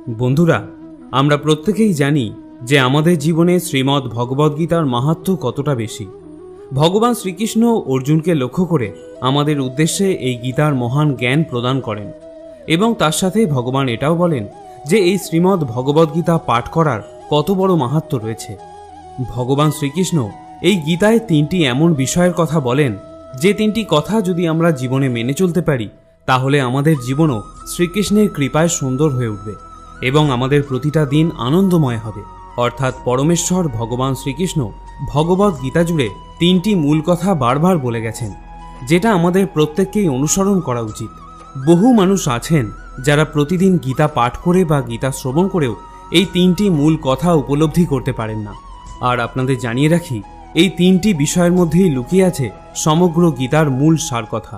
বন্ধুরা, আমরা প্রত্যেকেই জানি যে আমাদের জীবনে শ্রীমদ্ ভগবদ্গীতার মাহাত্ম্য কতটা বেশি। ভগবান শ্রীকৃষ্ণ অর্জুনকে লক্ষ্য করে আমাদের উদ্দেশ্যে এই গীতার মহান জ্ঞান প্রদান করেন এবং তার সাথে ভগবান এটাও বলেন যে এই শ্রীমদ্ ভগবদ্গীতা পাঠ করার কত বড় মাহাত্ম্য রয়েছে। ভগবান শ্রীকৃষ্ণ এই গীতায় 3টি এমন বিষয়ের কথা বলেন যে 3টি কথা যদি আমরা জীবনে মেনে চলতে পারি তাহলে আমাদের জীবনও শ্রীকৃষ্ণের কৃপায় সুন্দর হয়ে উঠবে এবং আমাদের প্রতিটা দিন আনন্দময় হবে। অর্থাৎ পরমেশ্বর ভগবান শ্রীকৃষ্ণ ভগবদ্ গীতা জুড়ে 3টি মূল কথা বারবার বলে গেছেন, যেটা আমাদের প্রত্যেককেই অনুসরণ করা উচিত। বহু মানুষ আছেন যারা প্রতিদিন গীতা পাঠ করে বা গীতা শ্রবণ করেও এই 3টি মূল কথা উপলব্ধি করতে পারেন না। আর আপনাদের জানিয়ে রাখি, এই 3টি বিষয়ের মধ্যেই লুকিয়ে আছে সমগ্র গীতার মূল সার কথা।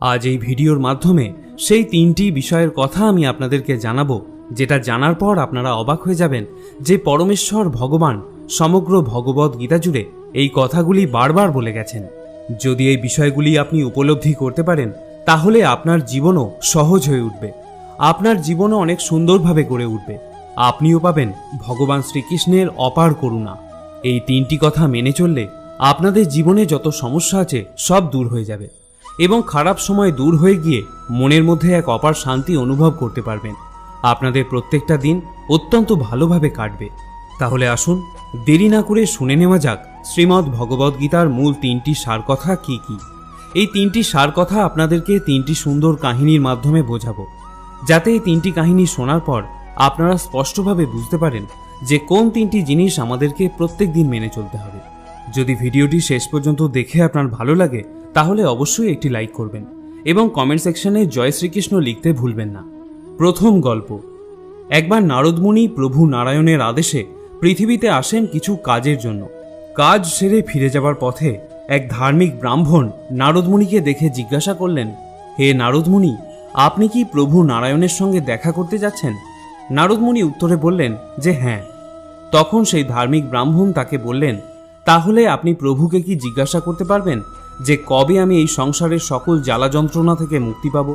আজ এই ভিডিওর মাধ্যমে সেই 3টি বিষয়ের কথা আমি আপনাদেরকে জানাবো, যেটা জানার পর আপনারা অবাক হয়ে যাবেন যে পরমেশ্বর ভগবান সমগ্র ভগবদ্ গীতা জুড়ে এই কথাগুলি বারবার বলে গেছেন। যদি এই বিষয়গুলি আপনি উপলব্ধি করতে পারেন তাহলে আপনার জীবনও সহজ হয়ে উঠবে, আপনার জীবনও অনেক সুন্দরভাবে গড়ে উঠবে, আপনিও পাবেন ভগবান শ্রীকৃষ্ণের অপার করুণা। এই 3টি কথা মেনে চললে আপনাদের জীবনে যত সমস্যা আছে সব দূর হয়ে যাবে এবং খারাপ সময় দূর হয়ে গিয়ে মনের মধ্যে এক অপার শান্তি অনুভব করতে পারবেন। আপনাদের প্রত্যেকটা দিন অত্যন্ত ভালোভাবে কাটবে। তাহলে আসুন দেরি না করে শুনে নেওয়া যাক শ্রীমদ্ ভগবদ্গীতার মূল 3টি সার কথা কি কি। এই 3টি সার কথা আপনাদেরকে 3টি সুন্দর কাহিনীর মাধ্যমে বোঝাবো, যাতে এই 3টি কাহিনী শোনার পর আপনারা স্পষ্টভাবে বুঝতে পারেন যে কোন 3টি জিনিস আমাদেরকে প্রত্যেক দিন মেনে চলতে হবে। যদি ভিডিওটি শেষ পর্যন্ত দেখে আপনার ভালো লাগে তাহলে অবশ্যই একটি লাইক করবেন এবং কমেন্ট সেকশনে জয় শ্রীকৃষ্ণ লিখতে ভুলবেন না। প্রথম গল্প। একবার নারদমুনি প্রভু নারায়ণের আদেশে পৃথিবীতে আসেন কিছু কাজের জন্য। কাজ সেরে ফিরে যাবার পথে এক ধার্মিক ব্রাহ্মণ নারদমুনিকে দেখে জিজ্ঞাসা করলেন, হে নারদমুনি, আপনি কি প্রভু নারায়ণের সঙ্গে দেখা করতে যাচ্ছেন? নারদমুনি উত্তরে বললেন যে হ্যাঁ। তখন সেই ধার্মিক ব্রাহ্মণ তাকে বললেন, তাহলে আপনি প্রভুকে কি জিজ্ঞাসা করতে পারবেন যে কবে আমি এই সংসারের সকল জ্বালা যন্ত্রণা থেকে মুক্তি পাব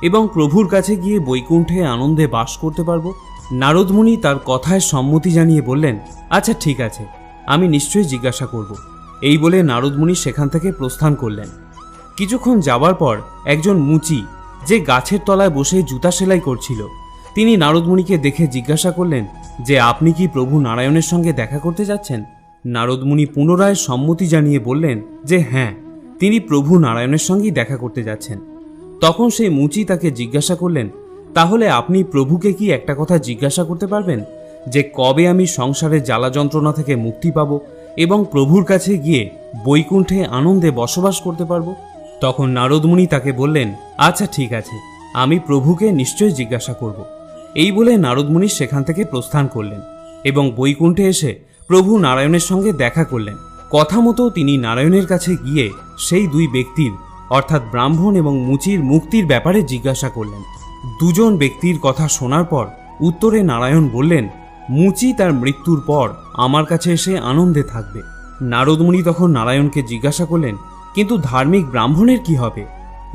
এবং প্রভুর কাছে গিয়ে বৈকুণ্ঠে আনন্দে বাস করতে পারবো? নারদমুনি তার কথায় সম্মতি জানিয়ে বললেন, আচ্ছা ঠিক আছে, আমি নিশ্চয়ই জিজ্ঞাসা করব। এই বলে নারদমুনি সেখান থেকে প্রস্থান করলেন। কিছুক্ষণ যাবার পর একজন মুচি, যে গাছের তলায় বসে জুতা সেলাই করছিল, তিনি নারদমুনিকে দেখে জিজ্ঞাসা করলেন যে আপনি কি প্রভু নারায়ণের সঙ্গে দেখা করতে যাচ্ছেন? নারদমুনি পুনরায় সম্মতি জানিয়ে বললেন যে হ্যাঁ, তিনি প্রভু নারায়ণের সঙ্গেই দেখা করতে যাচ্ছেন। তখন সেই মুচি তাকে জিজ্ঞাসা করলেন, তাহলে আপনি প্রভুকে কি একটা কথা জিজ্ঞাসা করতে পারবেন যে কবে আমি সংসারের জ্বালা যন্ত্রণা থেকে মুক্তি পাব এবং প্রভুর কাছে গিয়ে বৈকুণ্ঠে আনন্দে বসবাস করতে পারবো? তখন নারদমুনি তাকে বললেন, আচ্ছা ঠিক আছে, আমি প্রভুকে নিশ্চয়ই জিজ্ঞাসা করব। এই বলে নারদমুনি সেখান থেকে প্রস্থান করলেন এবং বৈকুণ্ঠে এসে প্রভু নারায়ণের সঙ্গে দেখা করলেন। কথা মতো তিনি নারায়ণের কাছে গিয়ে সেই দুই ব্যক্তির অর্থাৎ ব্রাহ্মণ এবং মুচির মুক্তির ব্যাপারে জিজ্ঞাসা করলেন। দুজন ব্যক্তির কথা শোনার পর উত্তরে নারায়ণ বললেন, মুচি তার মৃত্যুর পর আমার কাছে এসে আনন্দে থাকবে। নারদমুনি তখন নারায়ণকে জিজ্ঞাসা করলেন, কিন্তু ধার্মিক ব্রাহ্মণের কি হবে?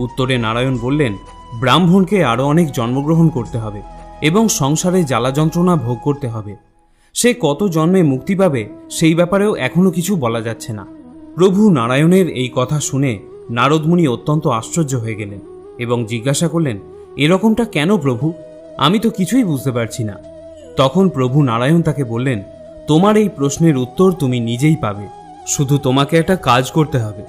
উত্তরে নারায়ণ বললেন, ব্রাহ্মণকে আরও অনেক জন্মগ্রহণ করতে হবে এবং সংসারে জ্বালা যন্ত্রণা ভোগ করতে হবে। সে কত জন্মে মুক্তি পাবে সেই ব্যাপারেও এখনো কিছু বলা যাচ্ছে না। প্রভু নারায়ণের এই কথা শুনে নারদমুনি অত্যন্ত আশ্চর্য হয়ে গেলেন এবং জিজ্ঞাসা করলেন, এরকমটা কেন প্রভু? আমি তো কিছুই বুঝতে পারছি না। তখন প্রভু নারায়ণ তাকে বললেন, তোমার এই প্রশ্নের উত্তর তুমি নিজেই পাবে, শুধু তোমাকে একটা কাজ করতে হবে।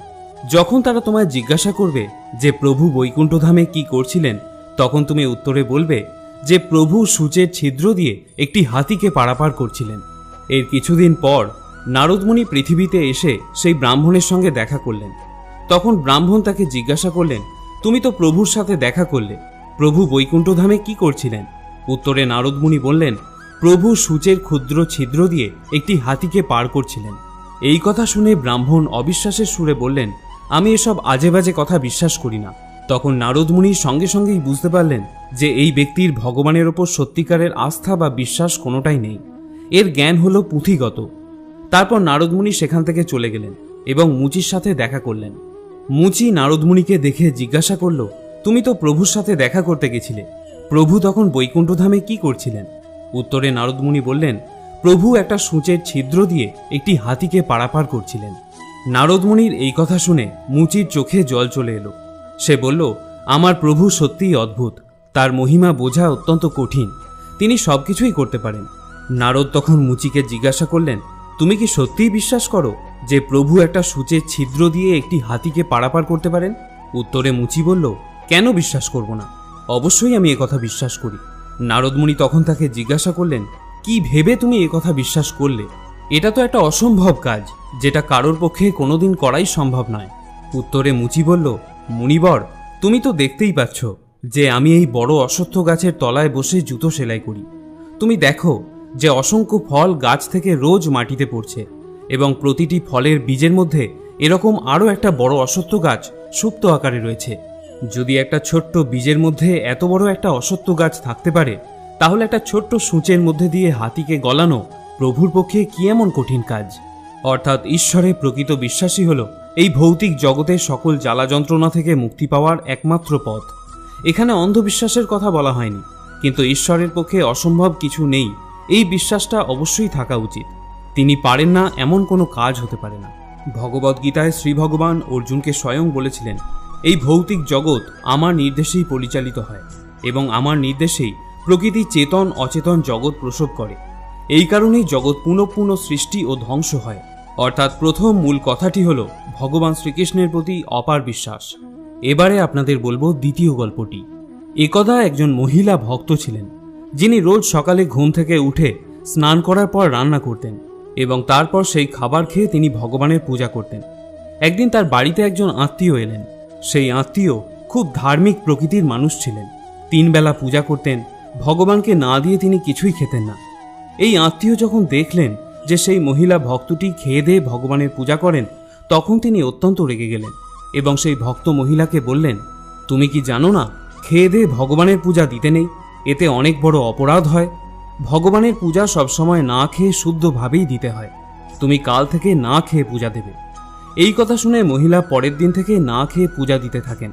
যখন তারা তোমায় জিজ্ঞাসা করবে যে প্রভু বৈকুণ্ঠধামে কি করছিলেন, তখন তুমি উত্তরে বলবে যে প্রভু সূচের ছিদ্র দিয়ে একটি হাতিকে পারাপার করছিলেন। এর কিছুদিন পর নারদমুনি পৃথিবীতে এসে সেই ব্রাহ্মণের সঙ্গে দেখা করলেন। তখন ব্রাহ্মণ তাকে জিজ্ঞাসা করলেন, তুমি তো প্রভুর সাথে দেখা করলে, প্রভু বৈকুণ্ঠধামে কি করছিলেন? উত্তরে নারদমুনি বললেন, প্রভু সূচের ক্ষুদ্র ছিদ্র দিয়ে একটি হাতিকে পার করছিলেন। এই কথা শুনে ব্রাহ্মণ অবিশ্বাসের সুরে বললেন, আমি এসব আজে বাজে কথা বিশ্বাস করি না। তখন নারদমুনি সঙ্গে সঙ্গেই বুঝতে পারলেন যে এই ব্যক্তির ভগবানের ওপর সত্যিকারের আস্থা বা বিশ্বাস কোনোটাই নেই, এর জ্ঞান হলো পুঁথিগত। তারপর নারদমুনি সেখান থেকে চলে গেলেন এবং মুচির সাথে দেখা করলেন। মুচি নারদমুনিকে দেখে জিজ্ঞাসা করল, তুমি তো প্রভুর সাথে দেখা করতে গেছিলে, প্রভু তখন বৈকুণ্ঠধামে কি করছিলেন? উত্তরে নারদমুনি বললেন, প্রভু একটা সূঁচের ছিদ্র দিয়ে একটি হাতিকে পারাপার করছিলেন। নারদমুনির এই কথা শুনে মুচির চোখে জল চলে এলো। সে বলল, আমার প্রভু সত্যিই অদ্ভুত, তার মহিমা বোঝা অত্যন্ত কঠিন, তিনি সবকিছুই করতে পারেন। নারদ তখন মুচিকে জিজ্ঞাসা করলেন, তুমি কি সত্যিই বিশ্বাস করো যে প্রভু একটা সূঁচের ছিদ্র দিয়ে একটি হাতিকে পারাপার করতে পারেন? উত্তরে মুচি বলল, কেন বিশ্বাস করব না, অবশ্যই আমি একথা বিশ্বাস করি। নারদমুনি তখন তাকে জিজ্ঞাসা করলেন, কি ভেবে তুমি একথা বিশ্বাস করলে? এটা তো একটা অসম্ভব কাজ, যেটা কারোর পক্ষে কোনোদিন করাই সম্ভব নয়। উত্তরে মুচি বলল, মুনিবর, তুমি তো দেখতেই পাচ্ছ যে আমি এই বড় অশ্বত্থ গাছের তলায় বসে জুতো সেলাই করি। তুমি দেখো যে অসংখ্য ফল গাছ থেকে রোজ মাটিতে পড়ছে, এবং প্রতিটি ফলের বীজের মধ্যে এরকম আরও একটা বড় অশ্বত্থ গাছ সুপ্ত আকারে রয়েছে। যদি একটা ছোট্ট বীজের মধ্যে এত বড় একটা অশ্বত্থ গাছ থাকতে পারে, তাহলে একটা ছোট্ট সূঁচের মধ্যে দিয়ে হাতিকে গলানো প্রভুর পক্ষে কি এমন কঠিন কাজ? অর্থাৎ ঈশ্বরে প্রকৃত বিশ্বাসী হল এই ভৌতিক জগতের সকল জ্বালা যন্ত্রণা থেকে মুক্তি পাওয়ার একমাত্র পথ। এখানে অন্ধবিশ্বাসের কথা বলা হয়নি, কিন্তু ঈশ্বরের পক্ষে অসম্ভব কিছু নেই এই বিশ্বাসটা অবশ্যই থাকা উচিত। তিনি পারেন না এমন কোনো কাজ হতে পারে না। ভগবদ্গীতায় শ্রী ভগবান অর্জুনকে স্বয়ং বলেছিলেন, এই ভৌতিক জগৎ আমার নির্দেশেই পরিচালিত হয়, এবং আমার নির্দেশেই প্রকৃতি চেতন অচেতন জগৎ প্রসব করে। এই কারণেই জগৎ পুনঃ পুনঃ সৃষ্টি ও ধ্বংস হয়। অর্থাৎ প্রথম মূল কথাটি হল ভগবান শ্রীকৃষ্ণের প্রতি অপার বিশ্বাস। এবারে আপনাদের বলবো দ্বিতীয় গল্পটি। একদা একজন মহিলা ভক্ত ছিলেন, যিনি রোজ সকালে ঘুম থেকে উঠে স্নান করার পর রান্না করতেন, এবং তারপর সেই খাবার খেয়ে তিনি ভগবানের পূজা করতেন। একদিন তার বাড়িতে একজন আত্মীয় এলেন। সেই আত্মীয় খুব ধার্মিক প্রকৃতির মানুষ ছিলেন। 3 বেলা পূজা করতেন, ভগবানকে না দিয়ে তিনি কিছুই খেতেন না। এই আত্মীয় যখন দেখলেন যে সেই মহিলা ভক্তটি খেয়ে দিয়ে ভগবানের পূজা করেন, তখন তিনি অত্যন্ত রেগে গেলেন এবং সেই ভক্ত মহিলাকে বললেন, তুমি কি জানো না খেয়ে দিয়ে ভগবানের পূজা দিতে নেই? এতে অনেক বড় অপরাধ হয়। ভগবানের পূজা সবসময় না খেয়ে শুদ্ধভাবেই দিতে হয়। তুমি কাল থেকে না খেয়ে পূজা দেবে। এই কথা শুনে মহিলা পরের দিন থেকে না খেয়ে পূজা দিতে থাকেন।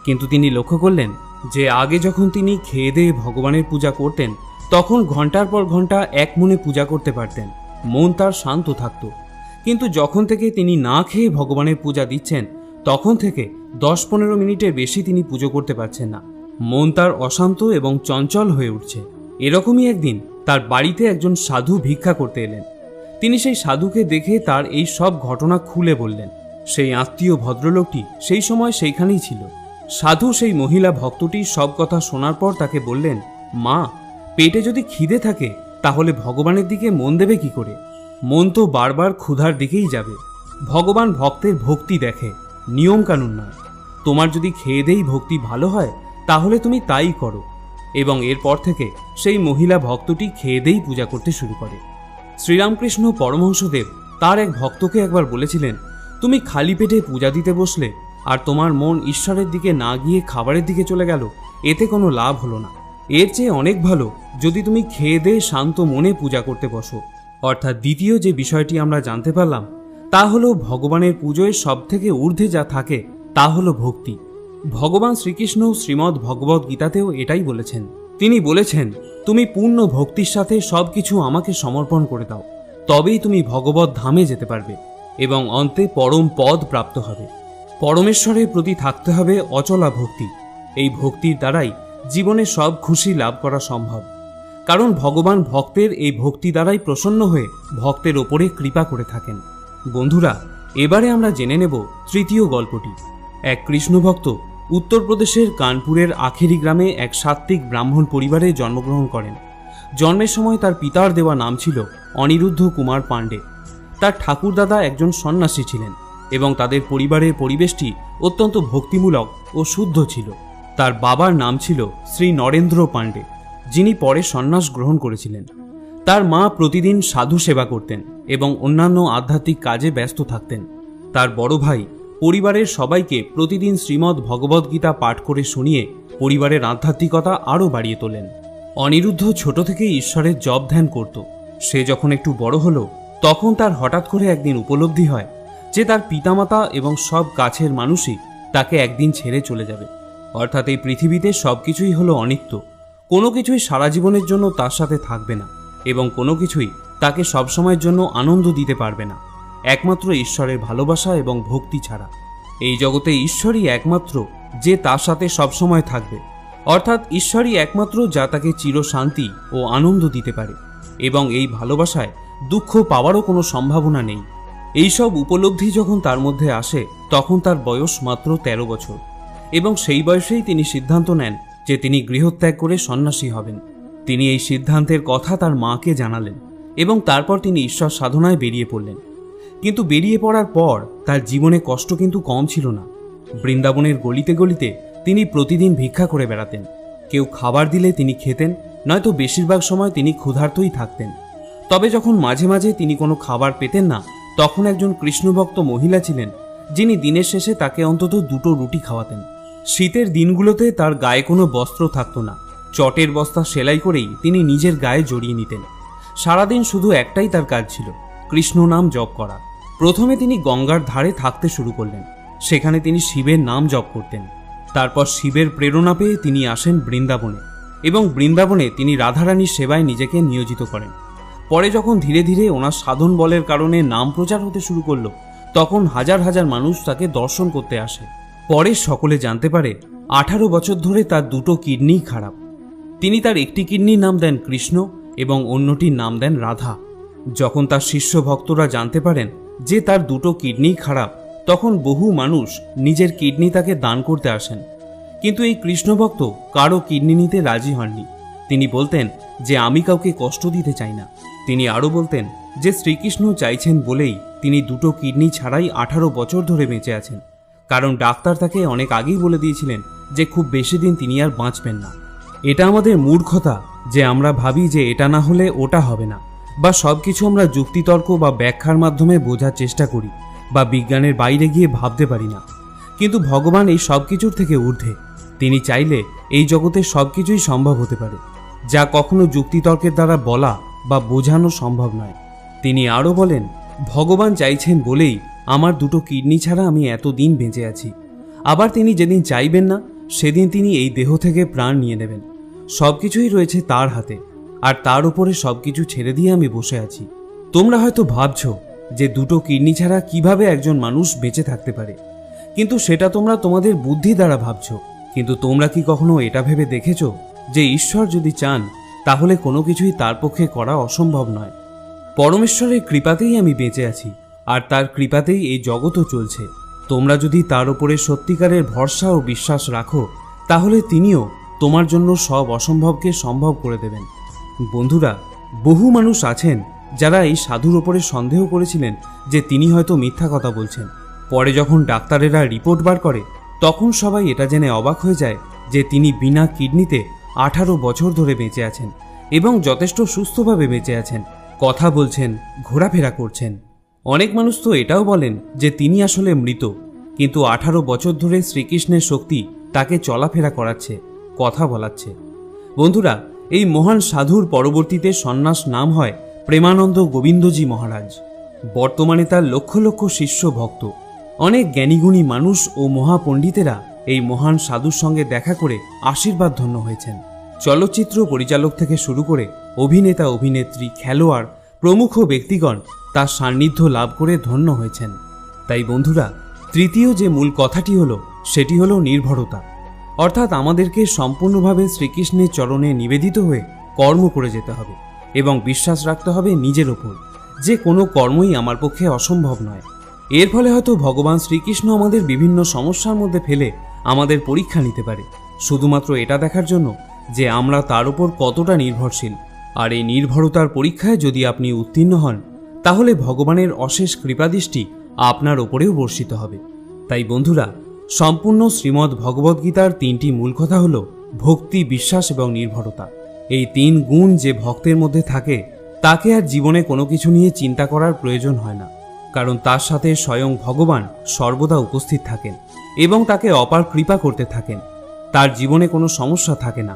কিন্তু তিনি লক্ষ্য করলেন যে আগে যখন তিনি খেয়ে দিয়ে ভগবানের পূজা করতেন, তখন ঘন্টার পর ঘন্টা এক মনে পূজা করতে পারতেন, মন তার শান্ত থাকত। কিন্তু যখন থেকে তিনি না খেয়ে ভগবানের পূজা দিচ্ছেন, তখন থেকে 10-15 মিনিটের বেশি তিনি পুজো করতে পারছেন না। মন তার অশান্ত এবং চঞ্চল হয়ে উঠছে। এরকমই একদিন তার বাড়িতে একজন সাধু ভিক্ষা করতে এলেন। তিনি সেই সাধুকে দেখে তার এই সব ঘটনা খুলে বললেন। সেই আত্মীয় ভদ্রলোকটি সেই সময় সেইখানেই ছিল। সাধু সেই মহিলা ভক্তটির সব কথা শোনার পর তাকে বললেন, মা, পেটে যদি খিদে থাকে তাহলে ভগবানের দিকে মন দেবে কি করে? মন তো বারবার ক্ষুধার দিকেই যাবে। ভগবান ভক্তের ভক্তি দেখে, নিয়ম কানুন নয়। তোমার যদি খেয়ে দেই ভক্তি ভালো হয়, তাহলে তুমি তাই করো। এবং এরপর থেকে সেই মহিলা ভক্তটি খেয়ে দেই পূজা করতে শুরু করে। শ্রীরামকৃষ্ণ পরমহংসদেব তার এক ভক্তকে একবার বলেছিলেন, তুমি খালি পেটে পূজা দিতে বসলে আর তোমার মন ঈশ্বরের দিকে না গিয়ে খাবারের দিকে চলে গেল, এতে কোনো লাভ হলো না। এর চেয়ে অনেক ভালো যদি তুমি খেয়ে দিয়ে শান্ত মনে পূজা করতে বসো। অর্থাৎ দ্বিতীয় যে বিষয়টি আমরা জানতে পারলাম তা হলো ভগবানের পুজোয় সব থেকে ঊর্ধ্বে যা থাকে তা হলো ভক্তি। ভগবান শ্রীকৃষ্ণ শ্রীমদ্ ভগবদ্ গীতাতেও এটাই বলেছেন। তিনি বলেছেন, তুমি পূর্ণ ভক্তির সাথে সবকিছু আমাকে সমর্পণ করে দাও, তবেই তুমি ভগবত ধামে যেতে পারবে এবং অন্তে পরম পদ প্রাপ্ত হবে। পরমেশ্বরের প্রতি থাকতে হবে অচলা ভক্তি। এই ভক্তির দ্বারাই জীবনে সব খুশি লাভ করা সম্ভব, কারণ ভগবান ভক্তের এই ভক্তি দ্বারাই প্রসন্ন হয়ে ভক্তের ওপরে কৃপা করে থাকেন। বন্ধুরা, এবারে আমরা জেনে নেব তৃতীয় গল্পটি। এক কৃষ্ণভক্ত উত্তরপ্রদেশের কানপুরের আখেরি গ্রামে এক সাত্ত্বিক ব্রাহ্মণ পরিবারে জন্মগ্রহণ করেন। জন্মের সময় তার পিতার দেওয়া নাম ছিল অনিরুদ্ধ কুমার পাণ্ডে। তার ঠাকুরদাদা একজন সন্ন্যাসী ছিলেন এবং তাদের পরিবারের পরিবেশটি অত্যন্ত ভক্তিমূলক ও শুদ্ধ ছিল। তার বাবার নাম ছিল শ্রী নরেন্দ্র পাণ্ডে, যিনি পরে সন্ন্যাস গ্রহণ করেছিলেন। তার মা প্রতিদিন সাধু সেবা করতেন এবং অন্যান্য আধ্যাত্মিক কাজে ব্যস্ত থাকতেন। তার বড় ভাই পরিবারের সবাইকে প্রতিদিন শ্রীমদ্ ভগবদ্গীতা পাঠ করে শুনিয়ে পরিবারের আধ্যাত্মিকতা আরও বাড়িয়ে তোলেন। অনিরুদ্ধ ছোট থেকেই ঈশ্বরের জপ ধ্যান করত। সে যখন একটু বড় হলো, তখন তার হঠাৎ করে একদিন উপলব্ধি হয় যে তার পিতামাতা এবং সব কাছের মানুষই তাকে একদিন ছেড়ে চলে যাবে। অর্থাৎ এই পৃথিবীতে সবকিছুই হলো অনিত্য, কোনো কিছুই সারা জীবনের জন্য তার সাথে থাকবে না এবং কোনো কিছুই তাকে সবসময়ের জন্য আনন্দ দিতে পারবে না, একমাত্র ঈশ্বরের ভালোবাসা এবং ভক্তি ছাড়া। এই জগতে ঈশ্বরই একমাত্র যে তার সাথে সবসময় থাকবে, অর্থাৎ ঈশ্বরই একমাত্র যা তাকে চিরশান্তি ও আনন্দ দিতে পারে, এবং এই ভালোবাসায় দুঃখ পাওয়ারও কোনো সম্ভাবনা নেই। এইসব উপলব্ধি যখন তার মধ্যে আসে তখন তার বয়স মাত্র 13 বছর, এবং সেই বয়সেই তিনি সিদ্ধান্ত নেন যে তিনি গৃহত্যাগ করে সন্ন্যাসী হবেন। তিনি এই সিদ্ধান্তের কথা তার মাকে জানালেন এবং তারপর তিনি ঈশ্বর সাধনায় বেরিয়ে পড়লেন। কিন্তু বেরিয়ে পড়ার পর তার জীবনে কষ্ট কিন্তু কম ছিল না। বৃন্দাবনের গলিতে গলিতে তিনি প্রতিদিন ভিক্ষা করে বেড়াতেন। কেউ খাবার দিলে তিনি খেতেন, নয়তো বেশিরভাগ সময় তিনি ক্ষুধার্তই থাকতেন। তবে যখন মাঝে মাঝে তিনি কোনো খাবার পেতেন না, তখন একজন কৃষ্ণভক্ত মহিলা ছিলেন যিনি দিনের শেষে তাকে অন্তত 2টো রুটি খাওয়াতেন। শীতের দিনগুলোতে তার গায়ে কোনো বস্ত্র থাকত না, চটের বস্তা সেলাই করেই তিনি নিজের গায়ে জড়িয়ে নিতেন। সারাদিন শুধু একটাই তার কাজ ছিল, কৃষ্ণ নাম জপ করা। প্রথমে তিনি গঙ্গার ধারে থাকতে শুরু করলেন, সেখানে তিনি শিবের নাম জপ করতেন। তারপর শিবের প্রেরণা পেয়ে তিনি আসেন বৃন্দাবনে, এবং বৃন্দাবনে তিনি রাধারানীর সেবায় নিজেকে নিয়োজিত করেন। পরে যখন ধীরে ধীরে ওনার সাধন বলের কারণে নাম প্রচার হতে শুরু করলো, তখন হাজার হাজার মানুষ তাকে দর্শন করতে আসে। পরে সকলে জানতে পারে 18 বছর ধরে তার 2টো কিডনিই খারাপ। তিনি তার একটি কিডনির নাম দেন কৃষ্ণ এবং অন্যটির নাম দেন রাধা। যখন তার শিষ্য ভক্তরা জানতে পারেন যে তার 2টো কিডনিই খারাপ, তখন বহু মানুষ নিজের কিডনি তাকে দান করতে আসেন। কিন্তু এই কৃষ্ণভক্ত কারো কিডনি নিতে রাজি হননি। তিনি বলতেন যে আমি কাউকে কষ্ট দিতে চাই না। তিনি আরও বলতেন যে শ্রীকৃষ্ণ চাইছেন বলেই তিনি 2টো কিডনি ছাড়াই 18 বছর ধরে বেঁচে আছেন, কারণ ডাক্তার তাকে অনেক আগেই বলে দিয়েছিলেন যে খুব বেশি দিন তিনি আর বাঁচবেন না। এটা আমাদের মূর্খতা যে আমরা ভাবি যে এটা না হলে ওটা হবে না, বা সব কিছু আমরা যুক্তিতর্ক বা ব্যাখ্যার মাধ্যমে বোঝার চেষ্টা করি, বা বিজ্ঞানের বাইরে গিয়ে ভাবতে পারি না। কিন্তু ভগবান এই সব কিছুর থেকে ঊর্ধ্বে। তিনি চাইলে এই জগতে সব কিছুই সম্ভব হতে পারে, যা কখনো যুক্তিতর্কের দ্বারা বলা বা বোঝানো সম্ভব নয়। তিনি আরও বলেন, ভগবান চাইছেন বলেই আমার 2টো কিডনি ছাড়া আমি এতদিন বেঁচে আছি। আবার তিনি যেদিন চাইবেন না, সেদিন তিনি এই দেহ থেকে প্রাণ নিয়ে নেবেন। সব কিছুই রয়েছে তার হাতে, আর তার উপরে সব কিছু ছেড়ে দিয়ে আমি বসে আছি। তোমরা হয়তো ভাবছো যে 2টো কিডনি ছাড়া কিভাবে একজন মানুষ বেঁচে থাকতে পারে, কিন্তু সেটা তোমরা তোমাদের বুদ্ধি দ্বারা ভাবছো। কিন্তু তোমরা কি কখনো এটা ভেবে দেখেছো যে ঈশ্বর যদি চান তাহলে কোনো কিছুই তার পক্ষে করা অসম্ভব নয়। পরমেশ্বরের কৃপাতেই আমি বেঁচে আছি, আর তার কৃপাতেই এই জগৎও চলছে। তোমরা যদি তার উপরে সত্যিকারের ভরসা ও বিশ্বাস রাখো, তাহলে তিনিও তোমার জন্য সব অসম্ভবকে সম্ভব করে দেবেন। বন্ধুরা, বহু মানুষ আছেন যারা এই সাধুর ওপরে সন্দেহ করেছিলেন যে তিনি হয়তো মিথ্যা কথা বলছেন। পরে যখন ডাক্তারেরা রিপোর্ট বার করে, তখন সবাই এটা জেনে অবাক হয়ে যায় যে তিনি বিনা কিডনিতে 18 বছর ধরে বেঁচে আছেন এবং যথেষ্ট সুস্থভাবে বেঁচে আছেন, কথা বলছেন, ঘোরাফেরা করছেন। অনেক মানুষ তো এটাও বলেন যে তিনি আসলে মৃত, কিন্তু 18 বছর ধরে শ্রীকৃষ্ণের শক্তি তাকে চলাফেরা করাচ্ছে, কথা বলাচ্ছে। বন্ধুরা, এই মহান সাধুর পরবর্তীতে সন্ন্যাস নাম হয় প্রেমানন্দ গোবিন্দজি মহারাজ। বর্তমানে তার লক্ষ লক্ষ শিষ্য ভক্ত। অনেক জ্ঞানীগুণী মানুষ ও মহাপণ্ডিতেরা এই মহান সাধুর সঙ্গে দেখা করে আশীর্বাদ ধন্য হয়েছেন। চলচ্চিত্র পরিচালক থেকে শুরু করে অভিনেতা, অভিনেত্রী, খেলোয়াড়, প্রমুখ ব্যক্তিগণ তার সান্নিধ্য লাভ করে ধন্য হয়েছেন। তাই বন্ধুরা, তৃতীয় যে মূল কথাটি হলো সেটি হলো নির্ভরতা। অর্থাৎ আমাদেরকে সম্পূর্ণভাবে শ্রীকৃষ্ণের চরণে নিবেদিত হয়ে কর্ম করে যেতে হবে এবং বিশ্বাস রাখতে হবে নিজের ওপর যে কোনো কর্মই আমার পক্ষে অসম্ভব নয়। এর ফলে হয়তো ভগবান শ্রীকৃষ্ণ আমাদের বিভিন্ন সমস্যার মধ্যে ফেলে আমাদের পরীক্ষা নিতে পারে, শুধুমাত্র এটা দেখার জন্য যে আমরা তার উপর কতটা নির্ভরশীল। আর এই নির্ভরতার পরীক্ষায় যদি আপনি উত্তীর্ণ হন, তাহলে ভগবানের অশেষ কৃপাদৃষ্টি আপনার ওপরেও বর্ষিত হবে। তাই বন্ধুরা, সম্পূর্ণ শ্রীমদ্ ভগবদ্গীতার 3টি মূল কথা হলো ভক্তি, বিশ্বাস এবং নির্ভরতা। এই 3 গুণ যে ভক্তের মধ্যে থাকে, তাকে আর জীবনে কোনো কিছু নিয়ে চিন্তা করার প্রয়োজন হয় না, কারণ তার সাথে স্বয়ং ভগবান সর্বদা উপস্থিত থাকেন এবং তাকে অপার কৃপা করতে থাকেন। তার জীবনে কোনো সমস্যা থাকে না,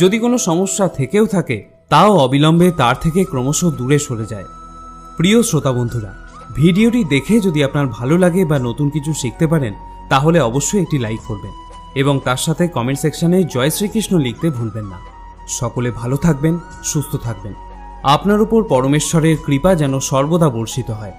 যদি কোনো সমস্যা থেকেও থাকে তাও অবিলম্বে তার থেকে ক্রমশ দূরে সরে যায়। প্রিয় শ্রোতা বন্ধুরা, ভিডিওটি দেখে যদি আপনার ভালো লাগে বা নতুন কিছু শিখতে পারেন, তাহলে অবশ্যই একটি লাইক করবেন এবং তার সাথে কমেন্ট সেকশনে জয় শ্রীকৃষ্ণ লিখতে ভুলবেন না। সকলে ভালো থাকবেন, সুস্থ থাকবেন। আপনার উপর পরমেশ্বরের কৃপা যেন সর্বদা বর্ষিত হয়।